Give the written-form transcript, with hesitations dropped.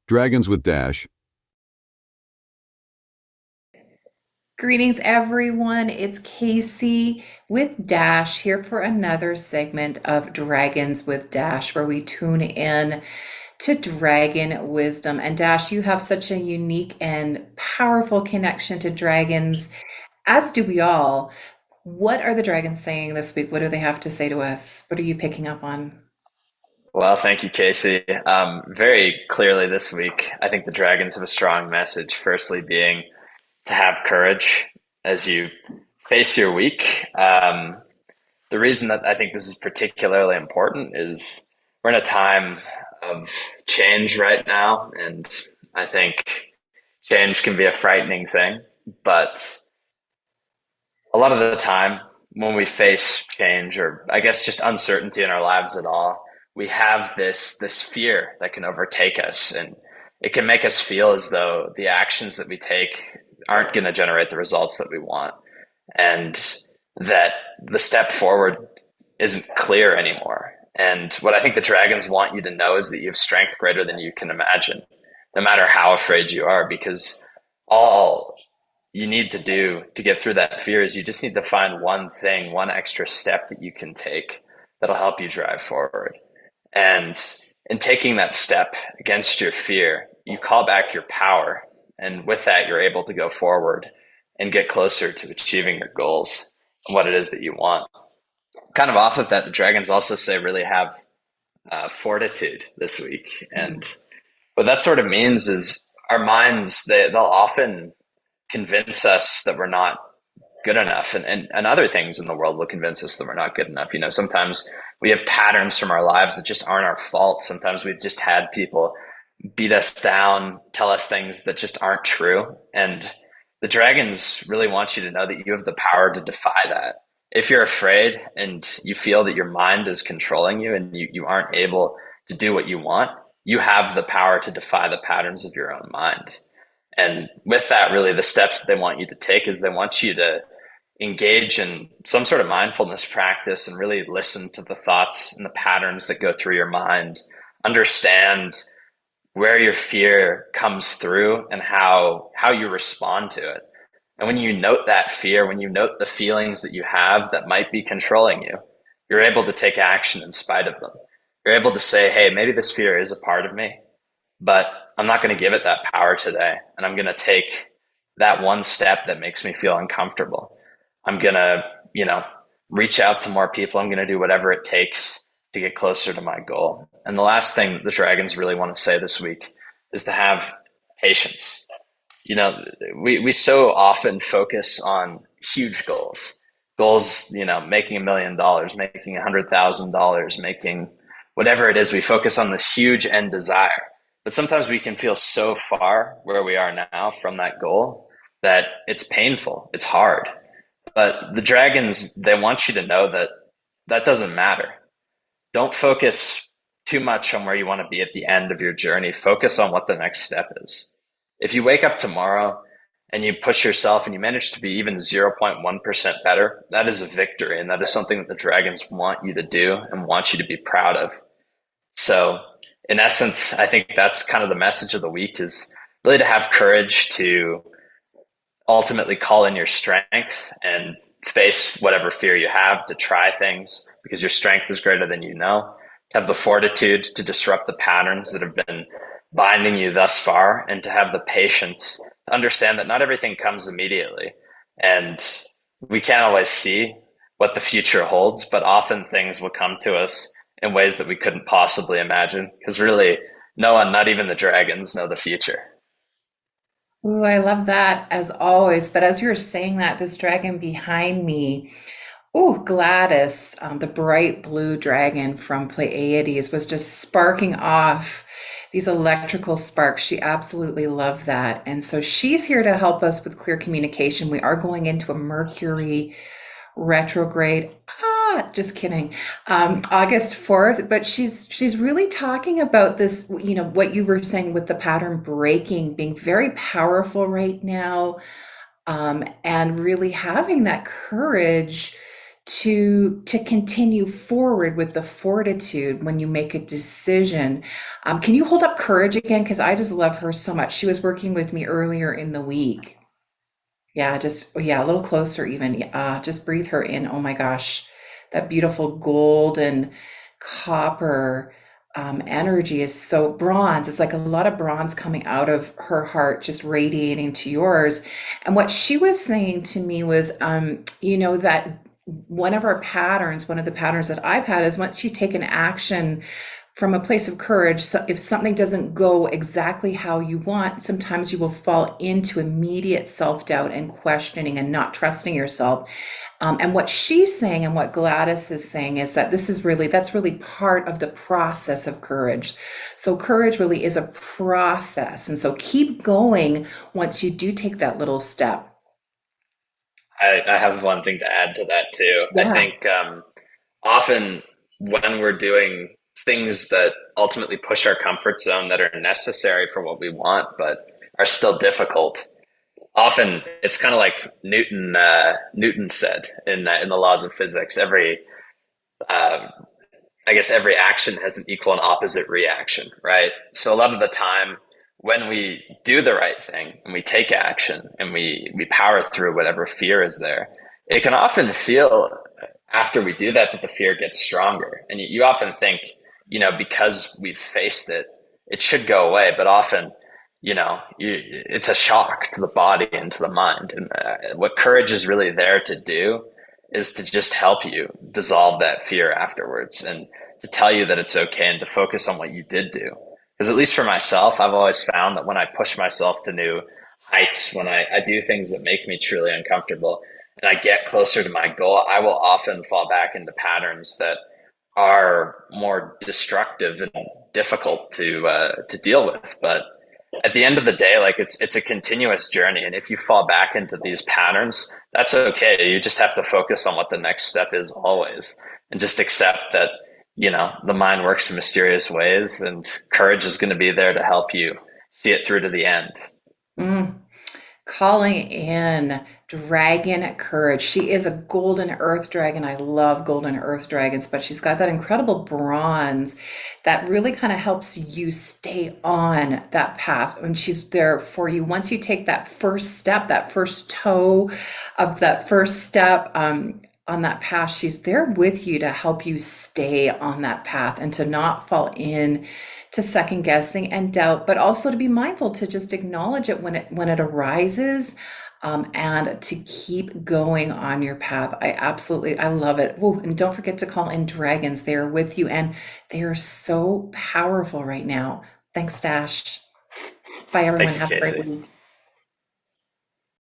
Dragons with Dash. Greetings, everyone. It's Casey with Dash here for another segment of Dragons with Dash, where we tune in to dragon wisdom. And Dash, you have such a unique and powerful connection to dragons, as do we all. What are the dragons saying this week? What do they have to say to us? What are you picking up on? Well, thank you, Casey. Very clearly this week, I think the Dragons have a strong message. Firstly, being to have courage as you face your week. The reason that I think this is particularly important is we're in a time of change right now, and I think change can be a frightening thing. But a lot of the time, when we face change, or I guess just uncertainty in our lives at all, we have this fear that can overtake us, and it can make us feel as though the actions that we take aren't going to generate the results that we want, and that the step forward isn't clear anymore. And what I think the dragons want you to know is that you have strength greater than you can imagine, no matter how afraid you are, because all you need to do to get through that fear is you just need to find one thing, one extra step that you can take that'll help you drive forward. And in taking that step against your fear, you call back your power. And with that, you're able to go forward and get closer to achieving your goals and what it is that you want. Kind of off of that, the dragons also say really have fortitude this week. And what that sort of means is our minds, they'll often convince us that we're not good enough, and other things in the world will convince us that we're not good enough. Sometimes we have patterns from our lives that just aren't our fault. Sometimes we've just had people beat us down, tell us things that just aren't true. And the dragons really want you to know that you have the power to defy that. If you're afraid and you feel that your mind is controlling you and you aren't able to do what you want, you have the power to defy the patterns of your own mind. And with that, really, the steps that they want you to take is they want you to engage in some sort of mindfulness practice and really listen to the thoughts and the patterns that go through your mind, understand where your fear comes through and how you respond to it. And when you note that fear, when you note the feelings that you have that might be controlling you, you're able to take action in spite of them. You're able to say, hey, maybe this fear is a part of me, but I'm not going to give it that power today. And I'm going to take that one step that makes me feel uncomfortable. I'm going to, reach out to more people. I'm going to do whatever it takes to get closer to my goal. And the last thing that the dragons really want to say this week is to have patience. We so often focus on huge goals, making $1 million, making $100,000, making whatever it is. We focus on this huge end desire. But sometimes we can feel so far where we are now from that goal that it's painful, it's hard. But the dragons, they want you to know that that doesn't matter. Don't focus too much on where you want to be at the end of your journey. Focus on what the next step is. If you wake up tomorrow and you push yourself and you manage to be even 0.1% better, that is a victory. And that is something that the dragons want you to do and want you to be proud of. So in essence, I think that's kind of the message of the week, is really to have courage to ultimately call in your strength and face whatever fear you have, to try things because your strength is greater than you know, to have the fortitude to disrupt the patterns that have been binding you thus far, and to have the patience to understand that not everything comes immediately. And we can't always see what the future holds, but often things will come to us in ways that we couldn't possibly imagine, because really no one, not even the dragons, know the future. Ooh, I love that as always. But as you were saying that, this dragon behind me, oh, Gladys, the bright blue dragon from Pleiades, was just sparking off these electrical sparks. She absolutely loved that. And so she's here to help us with clear communication. We are going into a Mercury retrograde. Just kidding. August 4th, but she's really talking about this, what you were saying with the pattern breaking being very powerful right now, and really having that courage to continue forward with the fortitude when you make a decision. Can you hold up courage again? Because I just love her so much. She was working with me earlier in the week. Yeah, just yeah, a little closer even. Just breathe her in. Oh my gosh, that beautiful golden copper energy is so bronze. It's like a lot of bronze coming out of her heart, just radiating to yours. And what she was saying to me was, that one of the patterns that I've had is once you take an action from a place of courage, so if something doesn't go exactly how you want, sometimes you will fall into immediate self-doubt and questioning and not trusting yourself. And what she's saying and what Gladys is saying is that that's really part of the process of courage. So courage really is a process. And so keep going once you do take that little step. I have one thing to add to that too. I Yeah. think often when we're doing things that ultimately push our comfort zone that are necessary for what we want, but are still difficult, often it's kind of like Newton said in the laws of physics. Uh, I guess every action has an equal and opposite reaction, right? So a lot of the time when we do the right thing and we take action and we power through whatever fear is there, it can often feel after we do that that the fear gets stronger. And you often think, because we've faced it, it should go away. But often, it's a shock to the body and to the mind. And what courage is really there to do is to just help you dissolve that fear afterwards and to tell you that it's okay and to focus on what you did do. Because at least for myself, I've always found that when I push myself to new heights, when I do things that make me truly uncomfortable and I get closer to my goal, I will often fall back into patterns that are more destructive and difficult to deal with. But at the end of the day, like it's a continuous journey, and if you fall back into these patterns, that's okay. You just have to focus on what the next step is always, and just accept that the mind works in mysterious ways, and courage is going to be there to help you see it through to the end. Mm. Calling in dragon courage. She is a golden earth dragon. I love golden earth dragons, but she's got that incredible bronze that really kind of helps you stay on that path. And she's there for you once you take that first step, that first toe of that first step. On that path, she's there with you to help you stay on that path and to not fall in to second guessing and doubt, but also to be mindful to just acknowledge it when it arises, and to keep going on your path. I love it. Ooh, and don't forget to call in dragons. They are with you, and they are so powerful right now. Thanks, Dash. Bye, everyone. Thank you, Have a great Casey. week.